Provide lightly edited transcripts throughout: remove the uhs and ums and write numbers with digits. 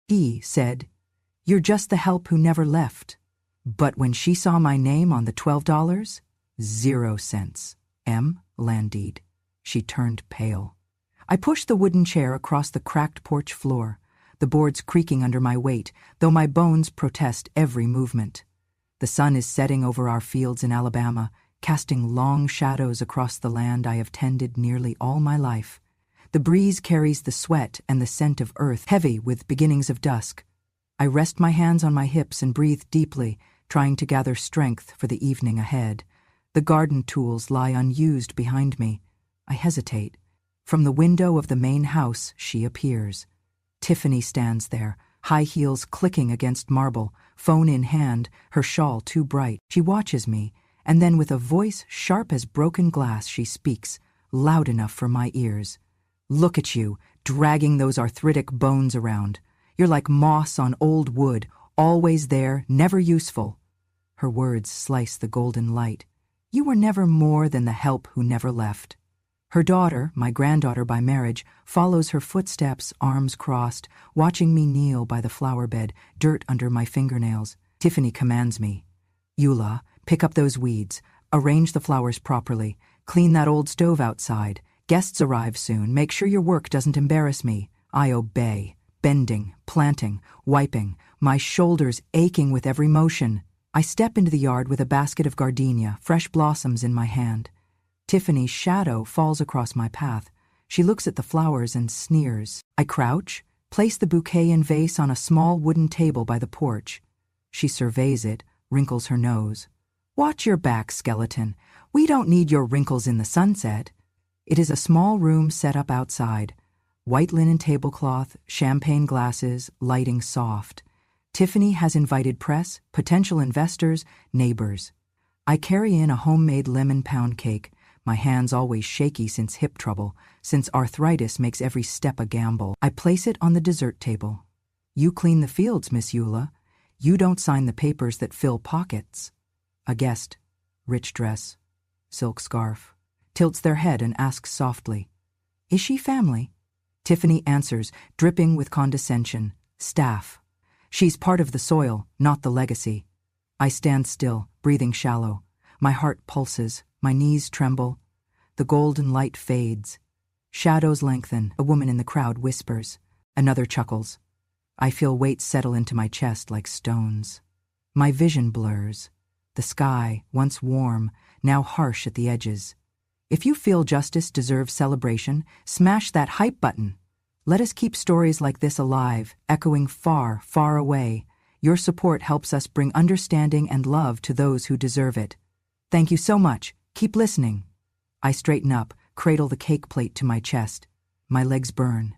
He said, "You're just the help who never left." But when she saw my name on the $12, 0 cents. Landed. She turned pale. I pushed the wooden chair across the cracked porch floor, the boards creaking under my weight, though my bones protest every movement. The sun is setting over our fields in Alabama, casting long shadows across the land I have tended nearly all my life. The breeze carries the sweat and the scent of earth, heavy with beginnings of dusk. I rest my hands on my hips and breathe deeply, trying to gather strength for the evening ahead. The garden tools lie unused behind me. I hesitate. From the window of the main house, she appears. Tiffany stands there, high heels clicking against marble, phone in hand, her shawl too bright. She watches me, and then with a voice sharp as broken glass she speaks, loud enough for my ears. "Look at you, dragging those arthritic bones around. You're like moss on old wood, always there, never useful." Her words slice the golden light. You were never more than the help who never left. Her daughter, my granddaughter by marriage, follows her footsteps, arms crossed, watching me kneel by the flower bed, dirt under my fingernails. Tiffany commands me. "Eula, pick up those weeds, arrange the flowers properly, clean that old stove outside. Guests arrive soon, make sure your work doesn't embarrass me." I obey, bending, planting, wiping, my shoulders aching with every motion. I step into the yard with a basket of gardenia, fresh blossoms in my hand. Tiffany's shadow falls across my path. She looks at the flowers and sneers. I crouch, place the bouquet and vase on a small wooden table by the porch. She surveys it, wrinkles her nose. "Watch your back, skeleton. We don't need your wrinkles in the sunset." It is a small room set up outside. White linen tablecloth, champagne glasses, lighting soft. Tiffany has invited press, potential investors, neighbors. I carry in a homemade lemon pound cake, my hands always shaky since hip trouble, since arthritis makes every step a gamble. I place it on the dessert table. "You clean the fields, Miss Eula. You don't sign the papers that fill pockets." A guest, rich dress, silk scarf, tilts their head and asks softly, "Is she family?" Tiffany answers, dripping with condescension, "Staff. She's part of the soil, not the legacy." I stand still, breathing shallow. My heart pulses, my knees tremble. The golden light fades. Shadows lengthen. A woman in the crowd whispers. Another chuckles. I feel weight settle into my chest like stones. My vision blurs. The sky, once warm, now harsh at the edges. If you feel justice deserves celebration, smash that hype button. Let us keep stories like this alive, echoing far, far away. Your support helps us bring understanding and love to those who deserve it. Thank you so much. Keep listening. I straighten up, cradle the cake plate to my chest. My legs burn.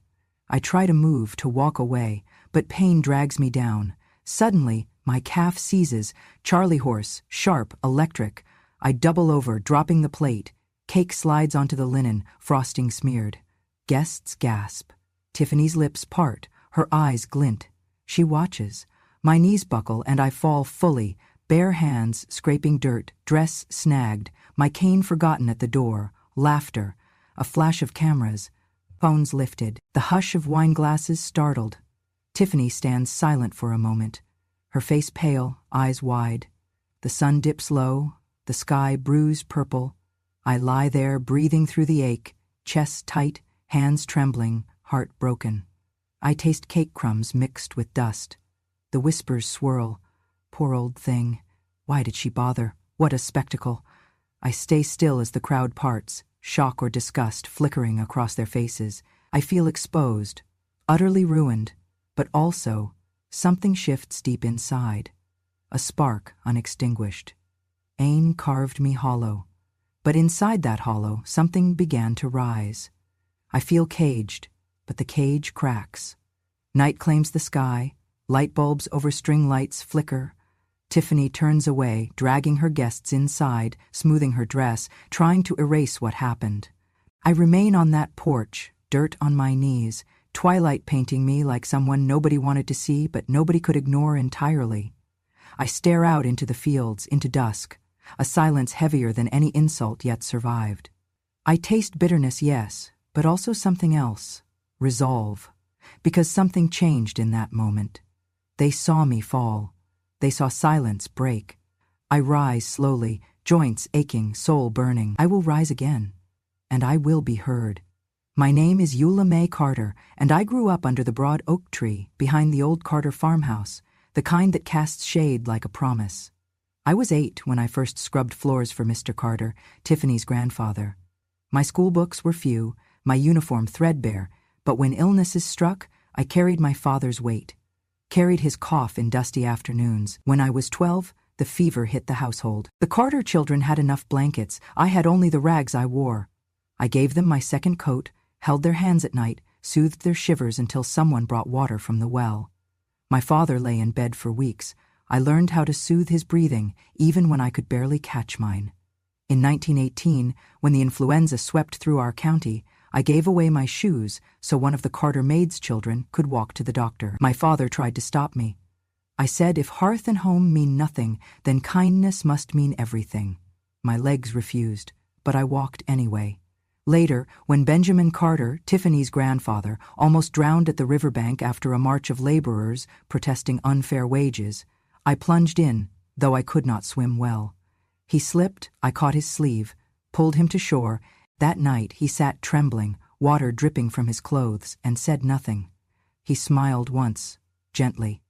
I try to move, to walk away, but pain drags me down. Suddenly, my calf seizes, Charlie horse, sharp, electric. I double over, dropping the plate. Cake slides onto the linen, frosting smeared. Guests gasp. Tiffany's lips part, her eyes glint. She watches. My knees buckle and I fall fully, bare hands scraping dirt, dress snagged, my cane forgotten at the door, laughter, a flash of cameras, phones lifted, the hush of wine glasses startled. Tiffany stands silent for a moment, her face pale, eyes wide. The sun dips low, the sky bruised purple. I lie there breathing through the ache, chest tight, hands trembling, heart broken. I taste cake crumbs mixed with dust. The whispers swirl. Poor old thing. Why did she bother? What a spectacle. I stay still as the crowd parts, shock or disgust flickering across their faces. I feel exposed, utterly ruined, but also something shifts deep inside. A spark unextinguished. Ain carved me hollow. But inside that hollow, something began to rise. I feel caged, but the cage cracks. Night claims the sky, light bulbs over string lights flicker. Tiffany turns away, dragging her guests inside, smoothing her dress, trying to erase what happened. I remain on that porch, dirt on my knees, twilight painting me like someone nobody wanted to see but nobody could ignore entirely. I stare out into the fields, into dusk, a silence heavier than any insult yet survived. I taste bitterness, yes, but also something else. Resolve. because something changed in that moment. They saw me fall. They saw silence break. I rise slowly, joints aching, soul burning. I will rise again, and I will be heard. My name is Eula May Carter, and I grew up under the broad oak tree behind the old Carter farmhouse, the kind that casts shade like a promise. I was 8 when I first scrubbed floors for Mr. Carter, Tiffany's grandfather. My school books were few, my uniform threadbare, but when illnesses struck, I carried my father's weight, carried his cough in dusty afternoons. When I was 12, the fever hit the household. The Carter children had enough blankets. I had only the rags I wore. I gave them my second coat, held their hands at night, soothed their shivers until someone brought water from the well. My father lay in bed for weeks. I learned how to soothe his breathing, even when I could barely catch mine. In 1918, when the influenza swept through our county, I gave away my shoes so one of the Carter maid's children could walk to the doctor. My father tried to stop me. I said if hearth and home mean nothing, then kindness must mean everything. My legs refused, but I walked anyway. Later, when Benjamin Carter, Tiffany's grandfather, almost drowned at the riverbank after a march of laborers protesting unfair wages, I plunged in, though I could not swim well. He slipped, I caught his sleeve, pulled him to shore. That night he sat trembling, water dripping from his clothes, and said nothing. He smiled once, gently.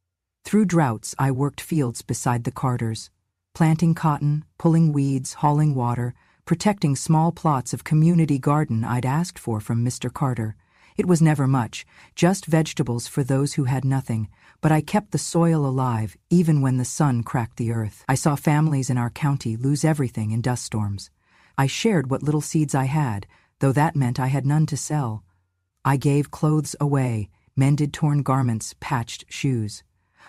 Through droughts I worked fields beside the Carters, planting cotton, pulling weeds, hauling water, protecting small plots of community garden I'd asked for from Mr. Carter. It was never much, just vegetables for those who had nothing, but I kept the soil alive even when the sun cracked the earth. I saw families in our county lose everything in dust storms. I shared what little seeds I had, though that meant I had none to sell. I gave clothes away, mended torn garments, patched shoes.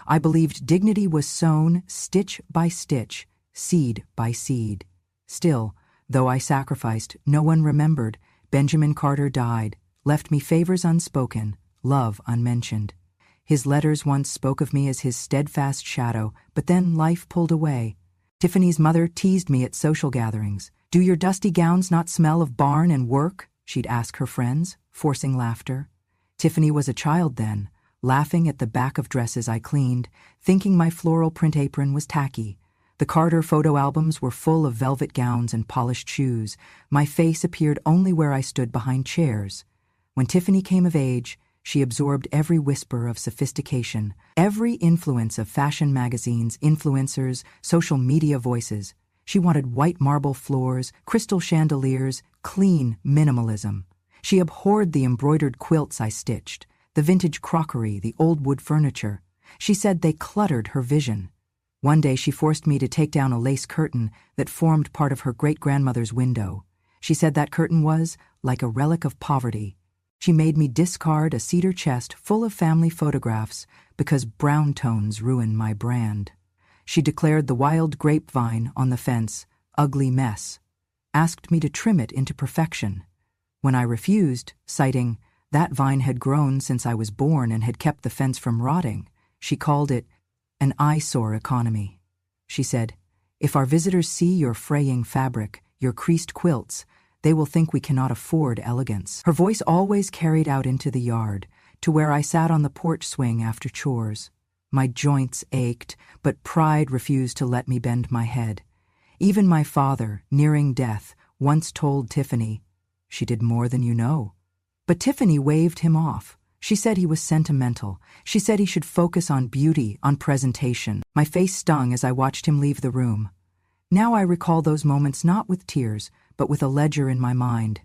I believed dignity was sown stitch by stitch, seed by seed. Still, though I sacrificed, no one remembered. Benjamin Carter died, left me favors unspoken, love unmentioned. His letters once spoke of me as his steadfast shadow, but then life pulled away. Tiffany's mother teased me at social gatherings. "Do your dusty gowns not smell of barn and work?" she'd ask her friends, forcing laughter. Tiffany was a child then, laughing at the back of dresses I cleaned, thinking my floral print apron was tacky. The Carter photo albums were full of velvet gowns and polished shoes. My face appeared only where I stood behind chairs. When Tiffany came of age, she absorbed every whisper of sophistication, every influence of fashion magazines, influencers, social media voices. She wanted white marble floors, crystal chandeliers, clean minimalism. She abhorred the embroidered quilts I stitched, the vintage crockery, the old wood furniture. She said they cluttered her vision. One day she forced me to take down a lace curtain that formed part of her great-grandmother's window. She said that curtain was like a relic of poverty. She made me discard a cedar chest full of family photographs because brown tones ruin my brand. She declared the wild grapevine on the fence ugly mess, asked me to trim it into perfection. When I refused, citing, that vine had grown since I was born and had kept the fence from rotting, she called it an eyesore economy. She said, "If our visitors see your fraying fabric, your creased quilts, they will think we cannot afford elegance." Her voice always carried out into the yard, to where I sat on the porch swing after chores. My joints ached, but pride refused to let me bend my head. Even my father, nearing death, once told Tiffany, "She did more than you know." But Tiffany waved him off. She said he was sentimental. She said he should focus on beauty, on presentation. My face stung as I watched him leave the room. Now I recall those moments not with tears, but with a ledger in my mind.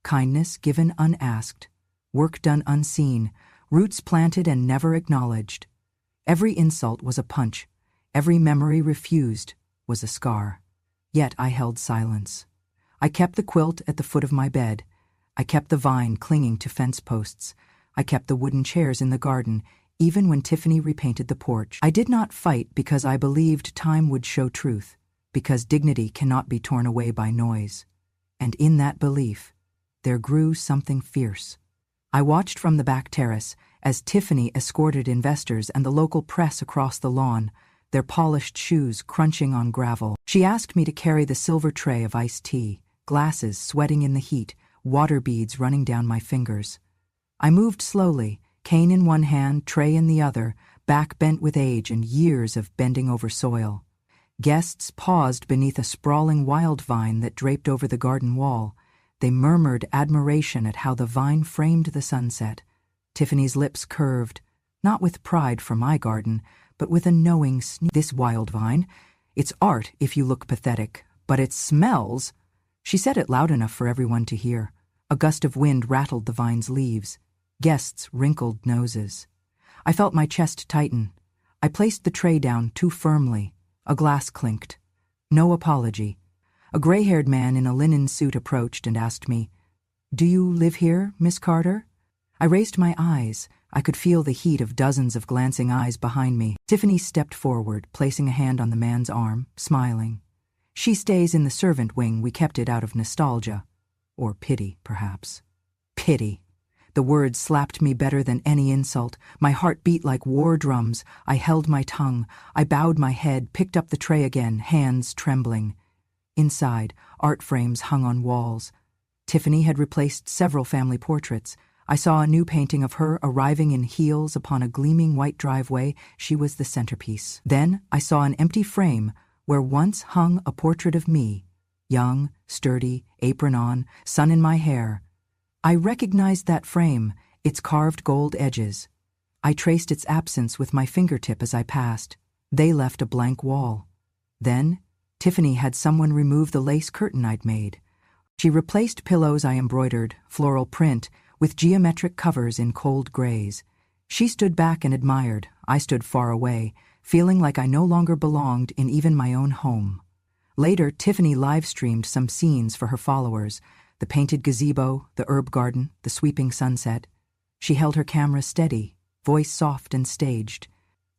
Kindness given unasked, work done unseen, roots planted and never acknowledged. Every insult was a punch. Every memory refused was a scar. Yet I held silence. I kept the quilt at the foot of my bed. I kept the vine clinging to fence posts. I kept the wooden chairs in the garden, even when Tiffany repainted the porch. I did not fight because I believed time would show truth, because dignity cannot be torn away by noise. And in that belief, there grew something fierce. I watched from the back terrace as Tiffany escorted investors and the local press across the lawn, their polished shoes crunching on gravel. She asked me to carry the silver tray of iced tea, glasses sweating in the heat, water beads running down my fingers. I moved slowly, cane in one hand, tray in the other, back bent with age and years of bending over soil. Guests paused beneath a sprawling wild vine that draped over the garden wall. They murmured admiration at how the vine framed the sunset. Tiffany's lips curved, not with pride for my garden, but with a knowing sneer. This wild vine, it's art if you look pathetic, but it smells. She said it loud enough for everyone to hear. A gust of wind rattled the vine's leaves. Guests wrinkled noses. I felt my chest tighten. I placed the tray down too firmly. A glass clinked. No apology. A gray-haired man in a linen suit approached and asked me, "Do you live here, Miss Carter?" I raised my eyes. I could feel the heat of dozens of glancing eyes behind me. Tiffany stepped forward, placing a hand on the man's arm, smiling. "She stays in the servant wing. We kept it out of nostalgia. Or pity, perhaps." Pity. The word slapped me better than any insult. My heart beat like war drums. I held my tongue. I bowed my head, picked up the tray again, hands trembling. Inside, art frames hung on walls. Tiffany had replaced several family portraits. I saw a new painting of her arriving in heels upon a gleaming white driveway. She was the centerpiece. Then I saw an empty frame where once hung a portrait of me, young, sturdy, apron on, sun in my hair. I recognized that frame, its carved gold edges. I traced its absence with my fingertip as I passed. They left a blank wall. Then, Tiffany had someone remove the lace curtain I'd made. She replaced pillows I embroidered, floral print, with geometric covers in cold grays. She stood back and admired. I stood far away, feeling like I no longer belonged in even my own home. Later, Tiffany live-streamed some scenes for her followers, the painted gazebo, the herb garden, the sweeping sunset. She held her camera steady, voice soft and staged.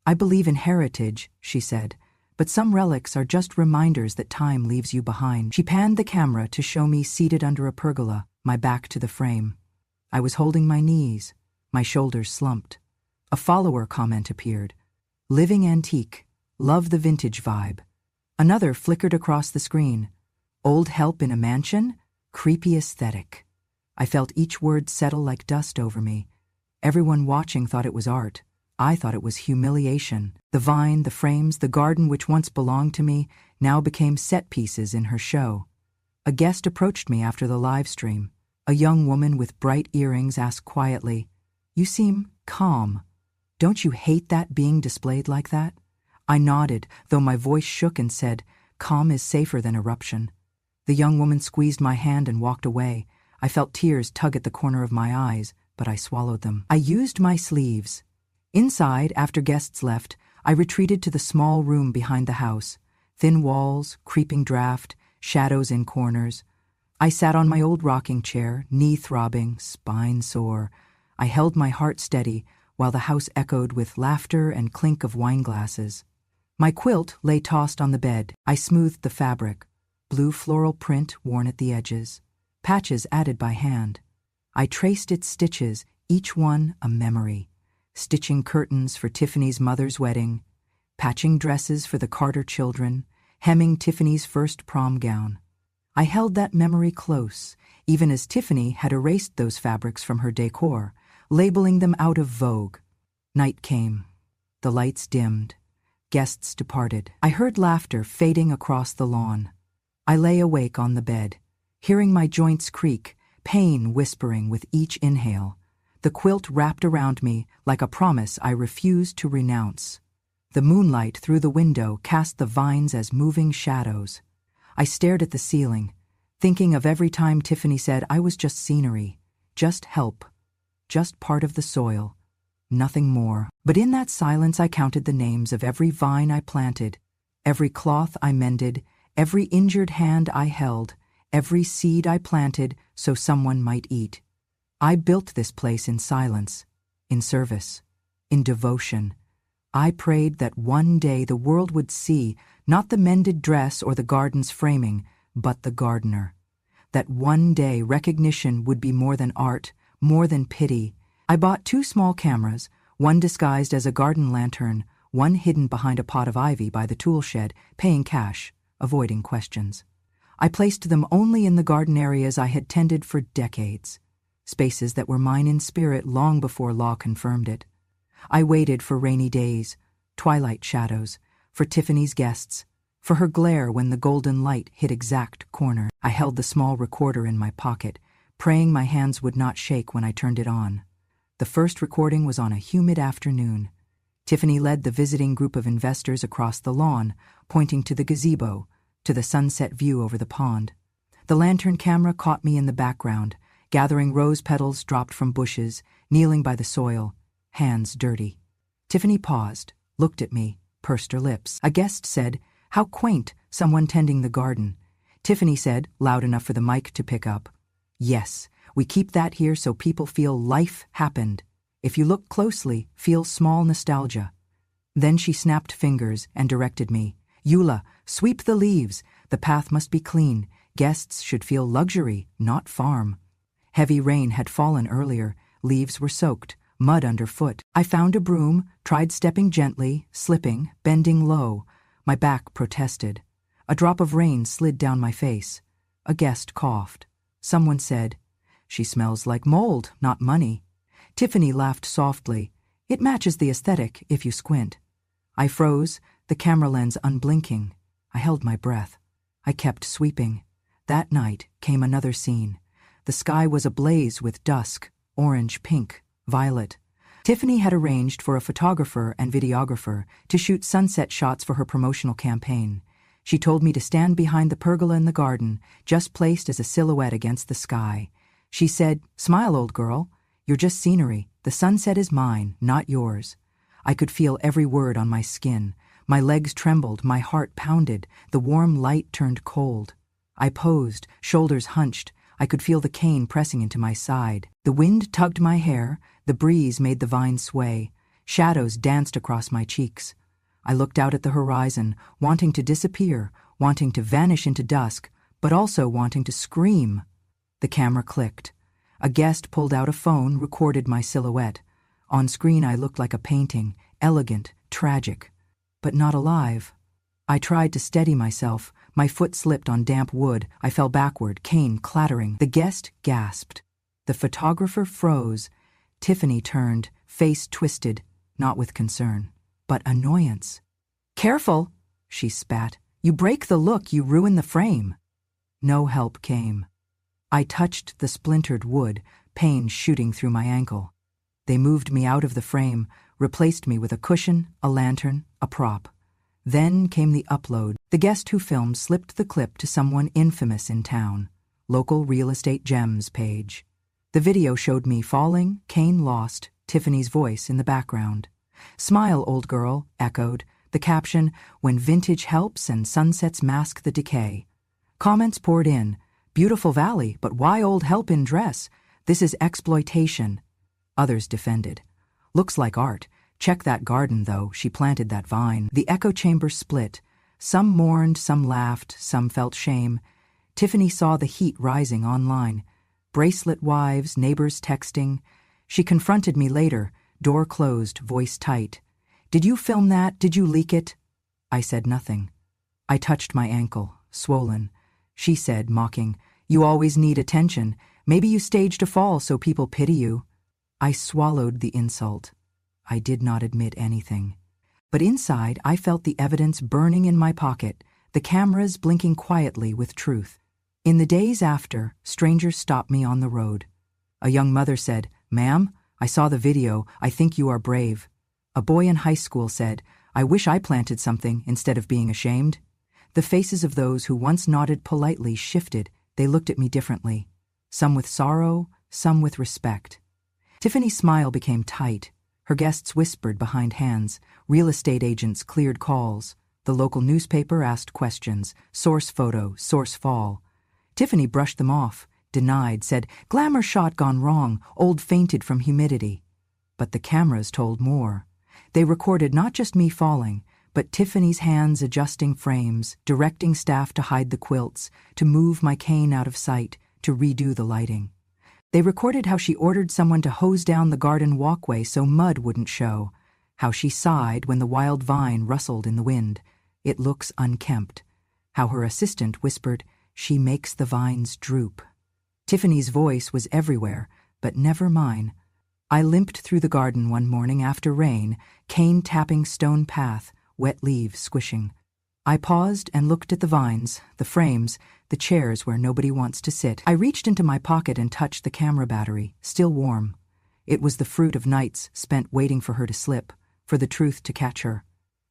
"I believe in heritage," she said, "but some relics are just reminders that time leaves you behind." She panned the camera to show me seated under a pergola, my back to the frame. I was holding my knees, my shoulders slumped. A follower comment appeared. "Living antique, love the vintage vibe." Another flickered across the screen. "Old help in a mansion? Creepy aesthetic." I felt each word settle like dust over me. Everyone watching thought it was art. I thought it was humiliation. The vine, the frames, the garden which once belonged to me now became set pieces in her show. A guest approached me after the live stream. A young woman with bright earrings asked quietly, "You seem calm. Don't you hate that being displayed like that?" I nodded, though my voice shook, and said, "Calm is safer than eruption." The young woman squeezed my hand and walked away. I felt tears tug at the corner of my eyes, but I swallowed them. I used my sleeves. Inside, after guests left, I retreated to the small room behind the house. Thin walls, creeping draft, shadows in corners. I sat on my old rocking chair, knee throbbing, spine sore. I held my heart steady while the house echoed with laughter and clink of wine glasses. My quilt lay tossed on the bed. I smoothed the fabric. Blue floral print worn at the edges, patches added by hand. I traced its stitches, each one a memory. Stitching curtains for Tiffany's mother's wedding, patching dresses for the Carter children, hemming Tiffany's first prom gown. I held that memory close, even as Tiffany had erased those fabrics from her decor, labeling them out of vogue. Night came. The lights dimmed. Guests departed. I heard laughter fading across the lawn. I lay awake on the bed, hearing my joints creak, pain whispering with each inhale. The quilt wrapped around me like a promise I refused to renounce. The moonlight through the window cast the vines as moving shadows. I stared at the ceiling, thinking of every time Tiffany said I was just scenery, just help, just part of the soil, nothing more. But in that silence I counted the names of every vine I planted, every cloth I mended, every injured hand I held, every seed I planted so someone might eat. I built this place in silence, in service, in devotion. I prayed that one day the world would see not the mended dress or the garden's framing, but the gardener. That one day recognition would be more than art, more than pity. I bought 2 small cameras, one disguised as a garden lantern, one hidden behind a pot of ivy by the tool shed, paying cash, avoiding questions. I placed them only in the garden areas I had tended for decades. spaces that were mine in spirit long before law confirmed it. I waited for rainy days, twilight shadows, for Tiffany's guests, for her glare when the golden light hit exact corner. I held the small recorder in my pocket, praying my hands would not shake when I turned it on. The first recording was on a humid afternoon. Tiffany led the visiting group of investors across the lawn, pointing to the gazebo, to the sunset view over the pond. The lantern camera caught me in the background, gathering rose petals dropped from bushes, kneeling by the soil, hands dirty. Tiffany paused, looked at me, pursed her lips. A guest said, "How quaint, someone tending the garden." Tiffany said, loud enough for the mic to pick up, "Yes, we keep that here so people feel life happened. If you look closely, feel small nostalgia." Then she snapped fingers and directed me, "Eula, sweep the leaves. The path must be clean. Guests should feel luxury, not farm." Heavy rain had fallen earlier. Leaves were soaked, mud underfoot. I found a broom, tried stepping gently, slipping, bending low. My back protested. A drop of rain slid down my face. A guest coughed. Someone said, "She smells like mold, not money." Tiffany laughed softly. "It matches the aesthetic if you squint." I froze, the camera lens unblinking. I held my breath. I kept sweeping. That night came another scene. The sky was ablaze with dusk, orange, pink, violet. Tiffany had arranged for a photographer and videographer to shoot sunset shots for her promotional campaign. She told me to stand behind the pergola in the garden, just placed as a silhouette against the sky. She said, "Smile, old girl. You're just scenery. The sunset is mine, not yours." I could feel every word on my skin. My legs trembled, my heart pounded, the warm light turned cold. I posed, shoulders hunched. I could feel the cane pressing into my side. The wind tugged my hair, the breeze made the vines sway. Shadows danced across my cheeks. I looked out at the horizon, wanting to disappear, wanting to vanish into dusk, but also wanting to scream. The camera clicked. A guest pulled out a phone, recorded my silhouette. On screen I looked like a painting, elegant, tragic, but not alive. I tried to steady myself. My foot slipped on damp wood. I fell backward, cane clattering. The guest gasped. The photographer froze. Tiffany turned, face twisted, not with concern, but annoyance. "Careful," she spat. "You break the look, you ruin the frame." No help came. I touched the splintered wood, pain shooting through my ankle. They moved me out of the frame, replaced me with a cushion, a lantern, a prop. Then came the upload. The guest who filmed slipped the clip to someone infamous in town, local real estate gems page. The video showed me falling, cane lost, Tiffany's voice in the background. "Smile, old girl," echoed. The caption, "When vintage helps and sunsets mask the decay." Comments poured in. "Beautiful valley, but why old help in dress? This is exploitation." Others defended. "Looks like art. Check that garden, though. She planted that vine." The echo chamber split. Some mourned, some laughed, some felt shame. Tiffany saw the heat rising online. Bracelet wives, neighbors texting. She confronted me later, door closed, voice tight. "Did you film that? Did you leak it?" I said nothing. I touched my ankle, swollen. She said, mocking, "You always need attention. Maybe you staged a fall so people pity you." I swallowed the insult. I did not admit anything. But inside, I felt the evidence burning in my pocket, the cameras blinking quietly with truth. In the days after, strangers stopped me on the road. A young mother said, "Ma'am, I saw the video. I think you are brave." A boy in high school said, "I wish I planted something instead of being ashamed." The faces of those who once nodded politely shifted. They looked at me differently. Some with sorrow, some with respect. Tiffany's smile became tight. Her guests whispered behind hands. Real estate agents cleared calls. The local newspaper asked questions. Source photo, source fall. Tiffany brushed them off, denied, said, "Glamour shot gone wrong, old fainted from humidity." But the cameras told more. They recorded not just me falling, but Tiffany's hands adjusting frames, directing staff to hide the quilts, to move my cane out of sight, to redo the lighting. They recorded how she ordered someone to hose down the garden walkway so mud wouldn't show, how she sighed when the wild vine rustled in the wind. It looks unkempt. How her assistant whispered, "She makes the vines droop." Tiffany's voice was everywhere, but never mine. I limped through the garden one morning after rain, cane tapping stone path, wet leaves squishing. I paused and looked at the vines, the frames, the chairs where nobody wants to sit. I reached into my pocket and touched the camera battery, still warm. It was the fruit of nights spent waiting for her to slip, for the truth to catch her.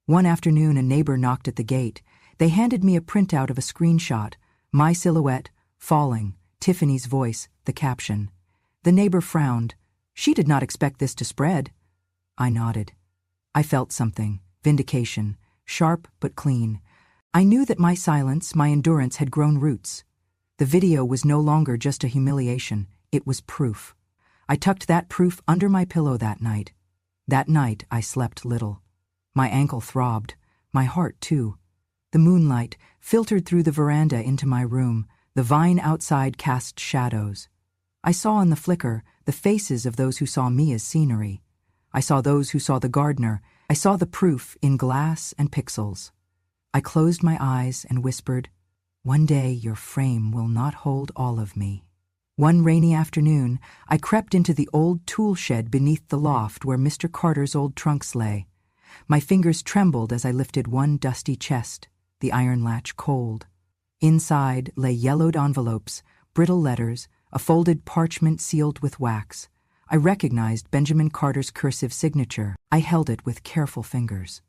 One afternoon, a neighbor knocked at the gate. They handed me a printout of a screenshot, my silhouette, falling, Tiffany's voice, the caption. The neighbor frowned. She did not expect this to spread. I nodded. I felt something, vindication, sharp but clean. I knew that my silence, my endurance had grown roots. The video was no longer just a humiliation, it was proof. I tucked that proof under my pillow that night. That night I slept little. My ankle throbbed, my heart too. The moonlight filtered through the veranda into my room. The vine outside cast shadows. I saw in the flicker the faces of those who saw me as scenery. I saw those who saw the gardener. I saw the proof in glass and pixels. I closed my eyes and whispered, "One day your frame will not hold all of me." One rainy afternoon, I crept into the old tool shed beneath the loft where Mr. Carter's old trunks lay. My fingers trembled as I lifted one dusty chest, the iron latch cold. Inside lay yellowed envelopes, brittle letters, a folded parchment sealed with wax. I recognized Benjamin Carter's cursive signature. I held it with careful fingers.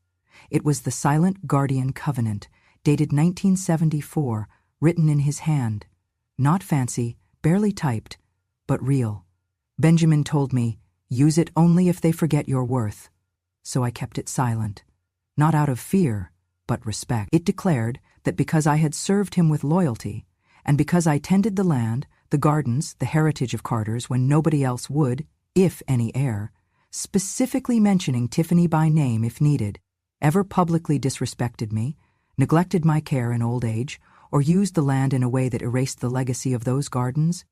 It was the Silent Guardian Covenant, dated 1974, written in his hand. Not fancy, barely typed, but real. Benjamin told me, "Use it only if they forget your worth." So I kept it silent. Not out of fear, but respect. It declared that because I had served him with loyalty, and because I tended the land, the gardens, the heritage of Carter's when nobody else would, if any heir, specifically mentioning Tiffany by name if needed, ever publicly disrespected me, neglected my care in old age, or used the land in a way that erased the legacy of those gardens,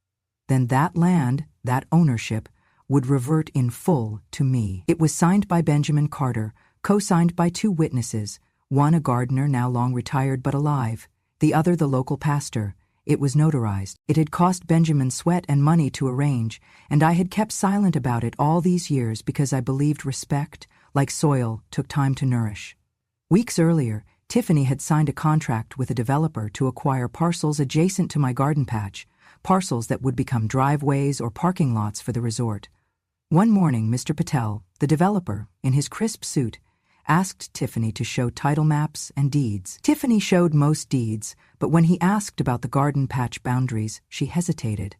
then that land, that ownership, would revert in full to me. It was signed by Benjamin Carter, co-signed by two witnesses, one a gardener now long retired but alive, the other the local pastor. It was notarized. It had cost Benjamin sweat and money to arrange, and I had kept silent about it all these years because I believed respect, like soil, took time to nourish. Weeks earlier, Tiffany had signed a contract with a developer to acquire parcels adjacent to my garden patch, parcels that would become driveways or parking lots for the resort. One morning, Mr. Patel, the developer, in his crisp suit, asked Tiffany to show title maps and deeds. Tiffany showed most deeds, but when he asked about the garden patch boundaries, she hesitated.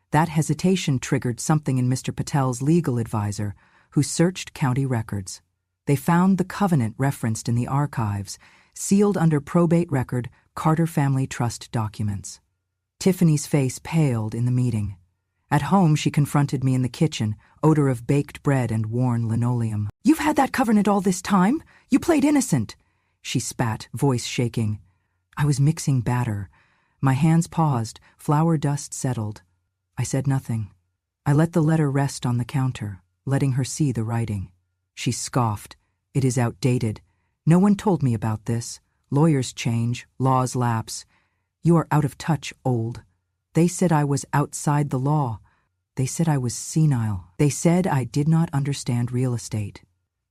That hesitation triggered something in Mr. Patel's legal advisor, who searched county records. They found the covenant referenced in the archives, sealed under probate record Carter Family Trust documents. Tiffany's face paled in the meeting. At home, she confronted me in the kitchen, odor of baked bread and worn linoleum. "You've had that covenant all this time? You played innocent," she spat, voice shaking. I was mixing batter. My hands paused, flour dust settled. I said nothing. I let the letter rest on the counter, letting her see the writing. She scoffed. "It is outdated. No one told me about this. Lawyers change, laws lapse. You are out of touch, old. They said I was outside the law. They said I was senile. They said I did not understand real estate.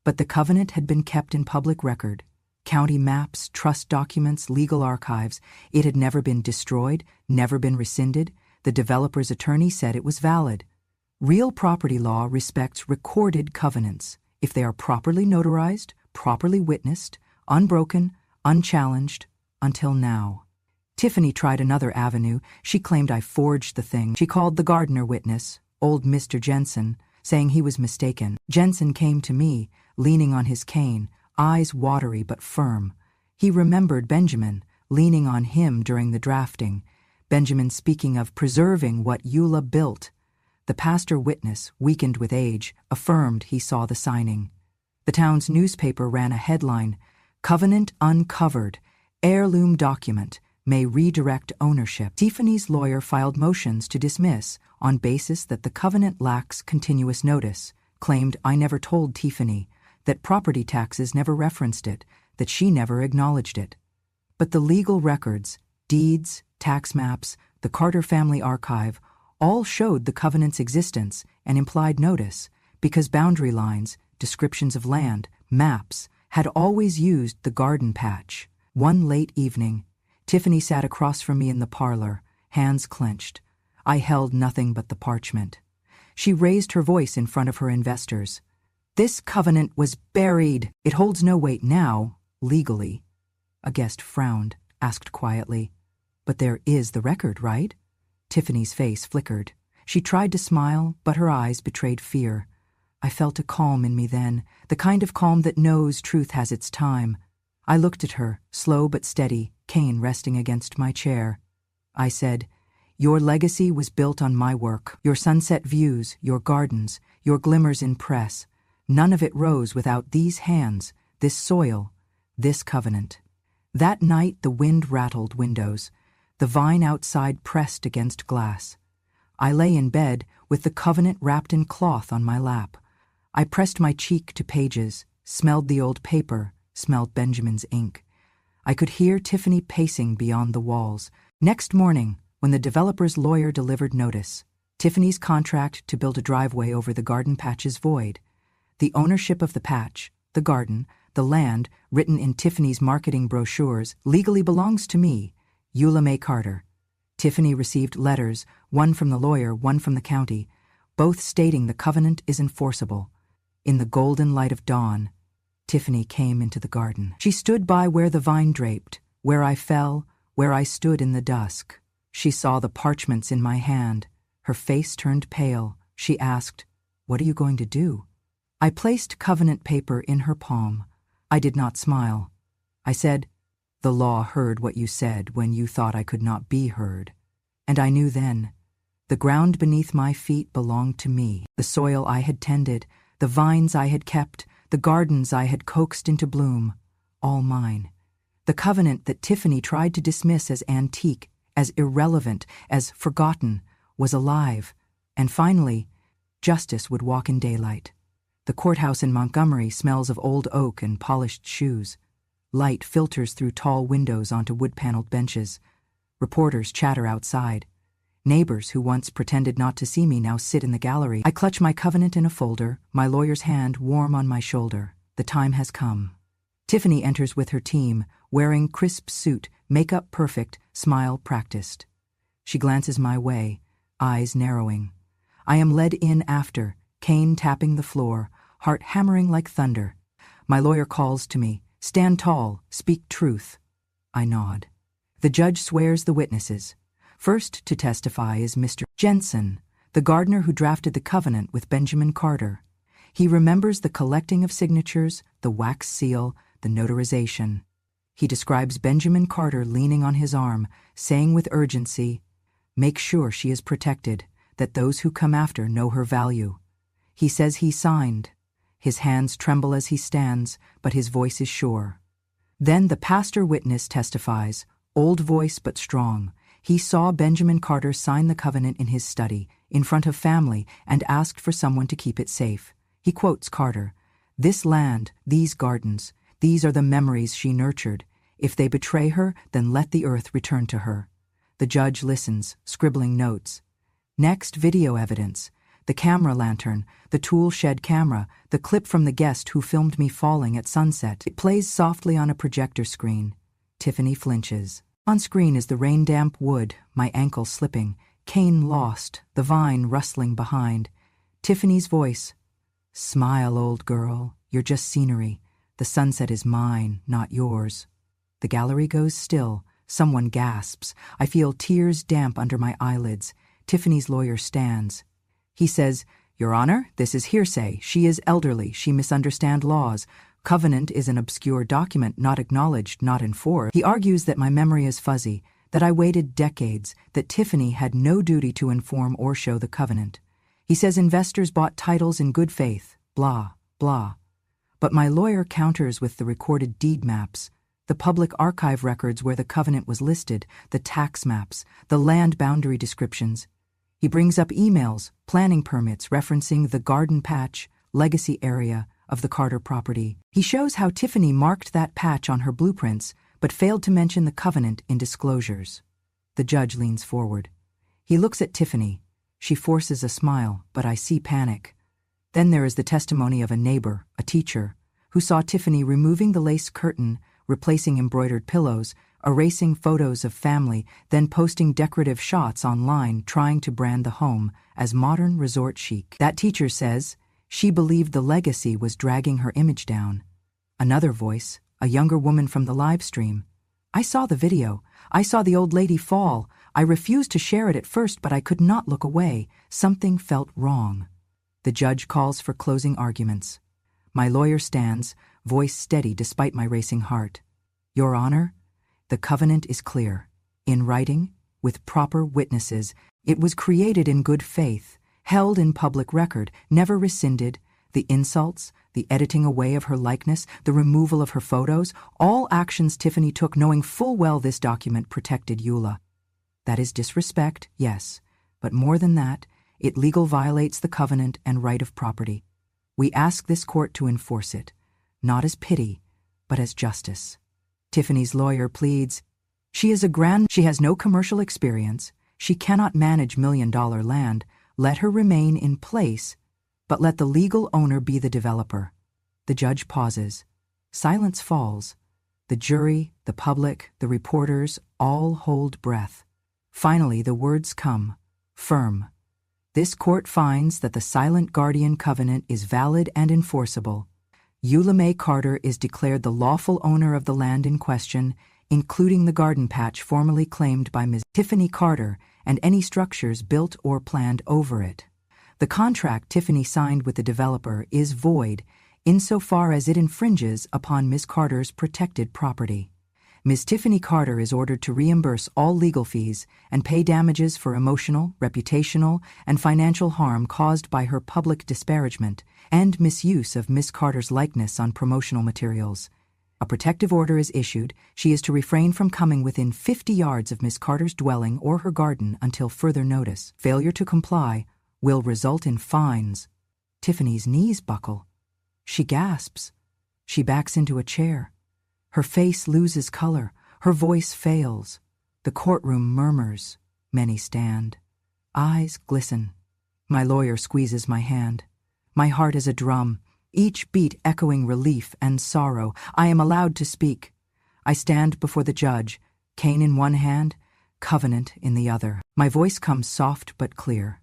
But the covenant had been kept in public record. County maps, trust documents, legal archives. It had never been destroyed, never been rescinded. The developer's attorney said it was valid. Real property law respects recorded covenants. If they are properly notarized, properly witnessed, unbroken, unchallenged, until now. Tiffany tried another avenue. She claimed I forged the thing. She called the gardener witness, old Mr. Jensen, saying he was mistaken. Jensen came to me, leaning on his cane, eyes watery but firm. He remembered Benjamin, leaning on him during the drafting. Benjamin speaking of preserving what Eula built. The pastor witness, weakened with age, affirmed he saw the signing. The town's newspaper ran a headline, "Covenant Uncovered, Heirloom Document, May Redirect Ownership." Tiffany's lawyer filed motions to dismiss on basis that the covenant lacks continuous notice, claimed I never told Tiffany, that property taxes never referenced it, that she never acknowledged it. But the legal records, deeds, tax maps, the Carter family archive, All showed the covenant's existence and implied notice, because boundary lines, descriptions of land, maps, had always used the garden patch. One late evening, Tiffany sat across from me in the parlor, hands clenched. I held nothing but the parchment. She raised her voice in front of her investors. "This covenant was buried. It holds no weight now, legally." A guest frowned, asked quietly, "But there is the record, right?" Tiffany's face flickered. She tried to smile, but her eyes betrayed fear. I felt a calm in me then, the kind of calm that knows truth has its time. I looked at her, slow but steady, cane resting against my chair. I said, "Your legacy was built on my work, your sunset views, your gardens, your glimmers in press. None of it rose without these hands, this soil, this covenant." That night the wind rattled windows. The vine outside pressed against glass. I lay in bed with the covenant wrapped in cloth on my lap. I pressed my cheek to pages, smelled the old paper, smelled Benjamin's ink. I could hear Tiffany pacing beyond the walls. Next morning, when the developer's lawyer delivered notice, Tiffany's contract to build a driveway over the garden patch is void. The ownership of the patch, the garden, the land, written in Tiffany's marketing brochures, legally belongs to me, Eula May Carter. Tiffany received letters, one from the lawyer, one from the county, both stating the covenant is enforceable. In the golden light of dawn, Tiffany came into the garden. She stood by where the vine draped, where I fell, where I stood in the dusk. She saw the parchments in my hand. Her face turned pale. She asked, "What are you going to do?" I placed covenant paper in her palm. I did not smile. I said, "The law heard what you said when you thought I could not be heard." And I knew then, the ground beneath my feet belonged to me, the soil I had tended, the vines I had kept, the gardens I had coaxed into bloom, all mine. The covenant that Tiffany tried to dismiss as antique, as irrelevant, as forgotten, was alive, and finally, justice would walk in daylight. The courthouse in Montgomery smells of old oak and polished shoes. Light filters through tall windows onto wood-paneled benches. Reporters chatter outside. Neighbors who once pretended not to see me now sit in the gallery. I clutch my covenant in a folder, my lawyer's hand warm on my shoulder. The time has come. Tiffany enters with her team, wearing crisp suit, makeup perfect, smile practiced. She glances my way, eyes narrowing. I am led in after, cane tapping the floor, heart hammering like thunder. My lawyer calls to me, "Stand tall, speak truth." I nod. The judge swears the witnesses. First to testify is Mr. Jensen, the gardener who drafted the covenant with Benjamin Carter. He remembers the collecting of signatures, the wax seal, the notarization. He describes Benjamin Carter leaning on his arm, saying with urgency, "Make sure she is protected, that those who come after know her value." He says he signed. His hands tremble as he stands, but his voice is sure. Then the pastor witness testifies, old voice but strong. He saw Benjamin Carter sign the covenant in his study, in front of family, and asked for someone to keep it safe. He quotes Carter, "This land, these gardens, these are the memories she nurtured. If they betray her, then let the earth return to her." The judge listens, scribbling notes. Next, video evidence. The camera lantern, the tool shed camera, the clip from the guest who filmed me falling at sunset. It plays softly on a projector screen. Tiffany flinches. On screen is the rain-damp wood, my ankle slipping, cane lost, the vine rustling behind. Tiffany's voice. "Smile, old girl. You're just scenery. The sunset is mine, not yours." The gallery goes still. Someone gasps. I feel tears damp under my eyelids. Tiffany's lawyer stands. He says, "Your Honor, this is hearsay. She is elderly. She misunderstands laws. Covenant is an obscure document, not acknowledged, not enforced." He argues that my memory is fuzzy, that I waited decades, that Tiffany had no duty to inform or show the covenant. He says investors bought titles in good faith, blah, blah. But my lawyer counters with the recorded deed maps, the public archive records where the covenant was listed, the tax maps, the land boundary descriptions. He brings up emails, planning permits referencing the garden patch, legacy area of the Carter property. He shows how Tiffany marked that patch on her blueprints, but failed to mention the covenant in disclosures. The judge leans forward. He looks at Tiffany. She forces a smile, but I see panic. Then there is the testimony of a neighbor, a teacher, who saw Tiffany removing the lace curtain, replacing embroidered pillows, erasing photos of family, then posting decorative shots online trying to brand the home as modern resort chic. That teacher says she believed the legacy was dragging her image down. Another voice, a younger woman from the live stream. I saw the video. I saw the old lady fall. I refused to share it at first, but I could not look away. Something felt wrong. The judge calls for closing arguments. My lawyer stands, voice steady despite my racing heart. Your Honor, the covenant is clear. In writing, with proper witnesses, it was created in good faith, held in public record, never rescinded. The insults, the editing away of her likeness, the removal of her photos, all actions Tiffany took knowing full well this document protected Eula. That is disrespect, yes, but more than that, it legal violates the covenant and right of property. We ask this court to enforce it, not as pity, but as justice. Tiffany's lawyer pleads, she has no commercial experience, she cannot manage million-dollar land, let her remain in place, but let the legal owner be the developer. The judge pauses. Silence falls. The jury, the public, the reporters all hold breath. Finally, the words come, firm. This court finds that the Silent Guardian Covenant is valid and enforceable. Eula Mae Carter is declared the lawful owner of the land in question, including the garden patch formerly claimed by Ms. Tiffany Carter and any structures built or planned over it. The contract Tiffany signed with the developer is void insofar as it infringes upon Ms. Carter's protected property. Ms. Tiffany Carter is ordered to reimburse all legal fees and pay damages for emotional, reputational, and financial harm caused by her public disparagement and misuse of Ms. Carter's likeness on promotional materials. A protective order is issued. She is to refrain from coming within 50 yards of Ms. Carter's dwelling or her garden until further notice. Failure to comply will result in fines. Tiffany's knees buckle. She gasps. She backs into a chair. Her face loses color. Her voice fails. The courtroom murmurs. Many stand. Eyes glisten. My lawyer squeezes my hand. My heart is a drum, each beat echoing relief and sorrow. I am allowed to speak. I stand before the judge, cane in one hand, covenant in the other. My voice comes soft but clear.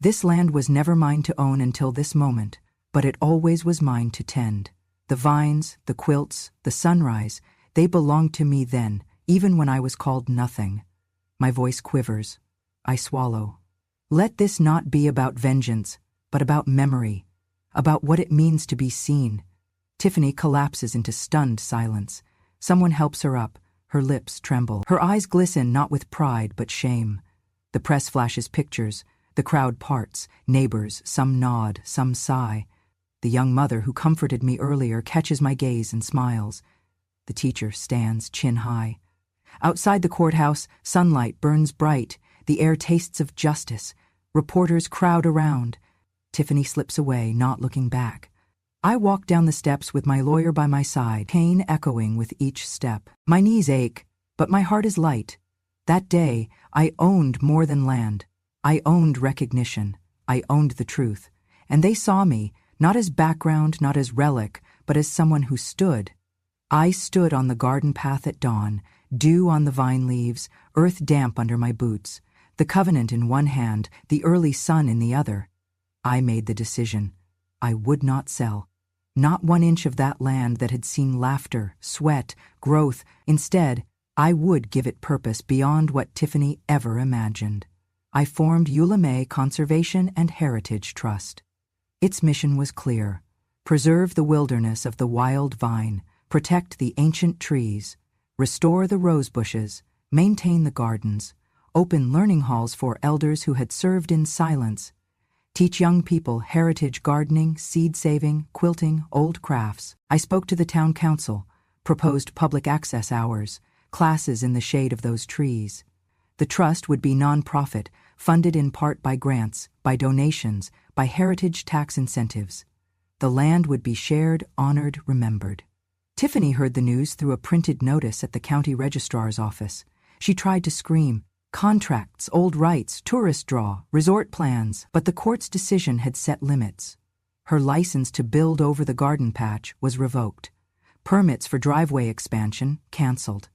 This land was never mine to own until this moment, but it always was mine to tend. The vines, the quilts, the sunrise, they belonged to me then, even when I was called nothing. My voice quivers. I swallow. Let this not be about vengeance, but about memory, about what it means to be seen. Tiffany collapses into stunned silence. Someone helps her up. Her lips tremble. Her eyes glisten not with pride but shame. The press flashes pictures. The crowd parts. Neighbors, some nod, some sigh. The young mother who comforted me earlier catches my gaze and smiles. The teacher stands chin high. Outside the courthouse, sunlight burns bright. The air tastes of justice. Reporters crowd around. Tiffany slips away, not looking back. I walk down the steps with my lawyer by my side, pain echoing with each step. My knees ache, but my heart is light. That day, I owned more than land. I owned recognition. I owned the truth. And they saw me, not as background, not as relic, but as someone who stood. I stood on the garden path at dawn, dew on the vine leaves, earth damp under my boots, the covenant in one hand, the early sun in the other. I made the decision. I would not sell. Not 1 inch of that land that had seen laughter, sweat, growth. Instead, I would give it purpose beyond what Tiffany ever imagined. I formed Eula Mae Conservation and Heritage Trust. Its mission was clear: preserve the wilderness of the wild vine, protect the ancient trees, restore the rose bushes, maintain the gardens, open learning halls for elders who had served in silence, teach young people heritage gardening, seed saving, quilting, old crafts. I spoke to the town council, proposed public access hours, classes in the shade of those trees. The trust would be nonprofit, funded in part by grants, by donations, by heritage tax incentives. The land would be shared, honored, remembered. Tiffany heard the news through a printed notice at the county registrar's office. She tried to scream. Contracts, old rights, tourist draw, resort plans, but the court's decision had set limits. Her license to build over the garden patch was revoked. Permits for driveway expansion canceled.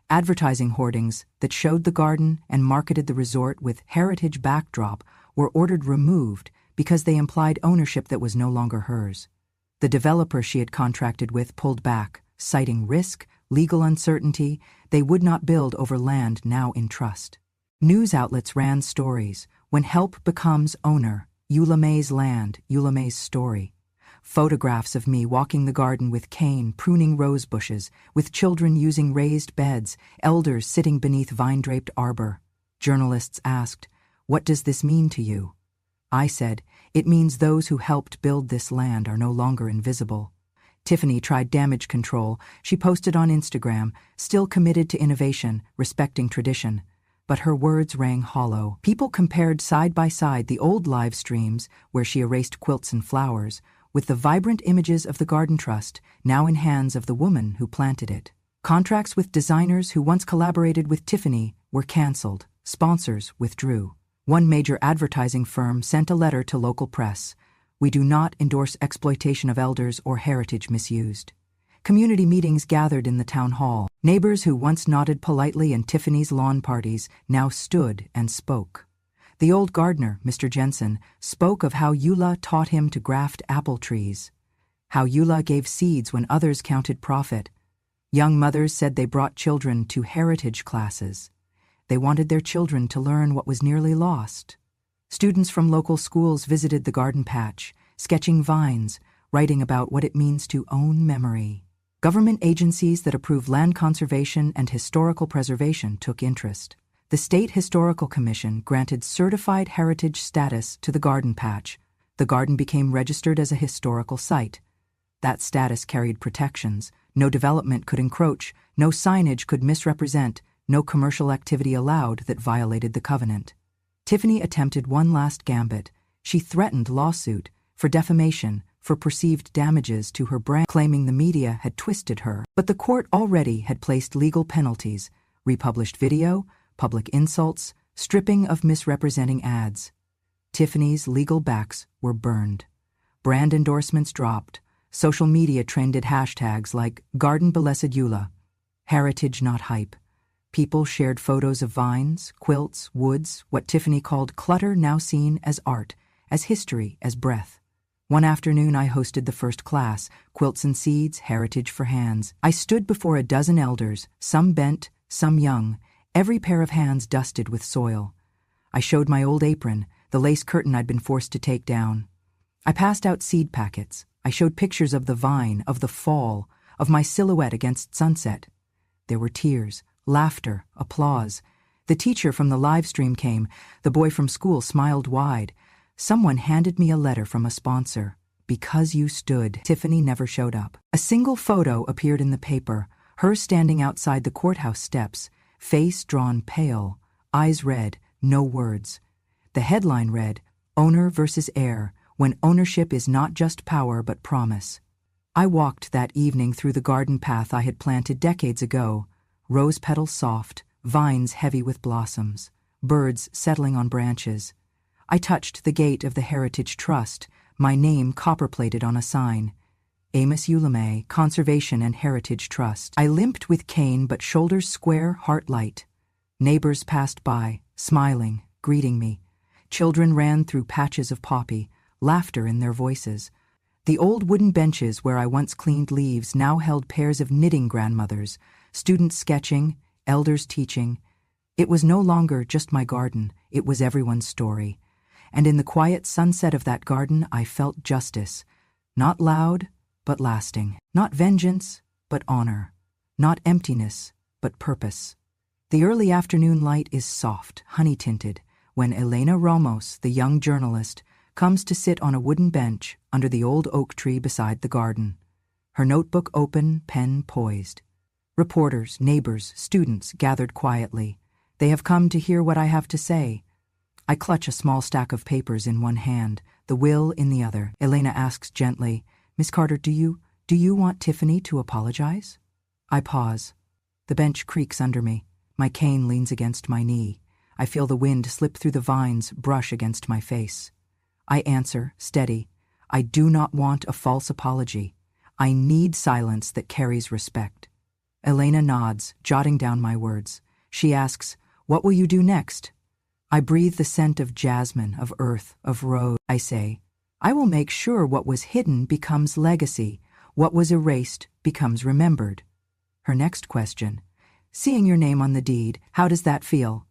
Advertising hoardings that showed the garden and marketed the resort with heritage backdrop were ordered removed because they implied ownership that was no longer hers. The developer she had contracted with pulled back, citing risk, legal uncertainty. They would not build over land now in trust. News outlets ran stories. When help becomes owner, Eulamay's land, Eulamay's story. Photographs of me walking the garden with cane, pruning rose bushes, with children using raised beds, elders sitting beneath vine-draped arbor. Journalists asked, "What does this mean to you?" I said, "It means those who helped build this land are no longer invisible." Tiffany tried damage control. She posted on Instagram, still committed to innovation, respecting tradition. But her words rang hollow. People compared side by side the old live streams, where she erased quilts and flowers, with the vibrant images of the Garden Trust, now in hands of the woman who planted it. Contracts with designers who once collaborated with Tiffany were canceled. Sponsors withdrew. One major advertising firm sent a letter to local press. "We do not endorse exploitation of elders or heritage misused." Community meetings gathered in the town hall. Neighbors who once nodded politely in Tiffany's lawn parties now stood and spoke. The old gardener, Mr. Jensen, spoke of how Eula taught him to graft apple trees, how Eula gave seeds when others counted profit. Young mothers said they brought children to heritage classes. They wanted their children to learn what was nearly lost. Students from local schools visited the garden patch, sketching vines, writing about what it means to own memory. Government agencies that approve land conservation and historical preservation took interest. The State Historical Commission granted certified heritage status to the garden patch. The garden became registered as a historical site. That status carried protections. No development could encroach, no signage could misrepresent, no commercial activity allowed that violated the covenant. Tiffany attempted one last gambit. She threatened lawsuit for defamation, for perceived damages to her brand, claiming the media had twisted her. But the court already had placed legal penalties: republished video, public insults, stripping of misrepresenting ads. Tiffany's legal backs were burned. Brand endorsements dropped. Social media trended hashtags like Garden Blessed Eula, Heritage Not Hype. People shared photos of vines, quilts, woods, what Tiffany called clutter now seen as art, as history, as breath. One afternoon I hosted the first class, Quilts and Seeds, Heritage for Hands. I stood before a dozen elders, some bent, some young, every pair of hands dusted with soil. I showed my old apron, the lace curtain I'd been forced to take down. I passed out seed packets. I showed pictures of the vine, of the fall, of my silhouette against sunset. There were tears, laughter, applause. The teacher from the live stream came. The boy from school smiled wide. Someone handed me a letter from a sponsor. Because you stood. Tiffany never showed up. A single photo appeared in the paper, her standing outside the courthouse steps, face drawn pale, eyes red, no words. The headline read, "Owner versus Heir, when ownership is not just power but promise." I walked that evening through the garden path I had planted decades ago, rose petals soft, vines heavy with blossoms, birds settling on branches. I touched the gate of the Heritage Trust, my name copper-plated on a sign. Amos Eulamay, Conservation and Heritage Trust. I limped with cane but shoulders square, heart light. Neighbors passed by, smiling, greeting me. Children ran through patches of poppy, laughter in their voices. The old wooden benches where I once cleaned leaves now held pairs of knitting grandmothers, students sketching, elders teaching. It was no longer just my garden, it was everyone's story. And in the quiet sunset of that garden I felt justice, not loud, but lasting. Not vengeance, but honor. Not emptiness, but purpose. The early afternoon light is soft, honey-tinted, when Elena Ramos, the young journalist, comes to sit on a wooden bench under the old oak tree beside the garden. Her notebook open, pen poised. Reporters, neighbors, students gathered quietly. They have come to hear what I have to say. I clutch a small stack of papers in one hand, the will in the other. Elena asks gently, "Miss Carter, do you want Tiffany to apologize?" I pause. The bench creaks under me. My cane leans against my knee. I feel the wind slip through the vines, brush against my face. I answer, steady, I do not want a false apology. I need silence that carries respect. Elena nods, jotting down my words. She asks, what will you do next? I breathe the scent of jasmine, of earth, of rose. I say, I will make sure what was hidden becomes legacy, what was erased becomes remembered. Her next question, seeing your name on the deed, how does that feel?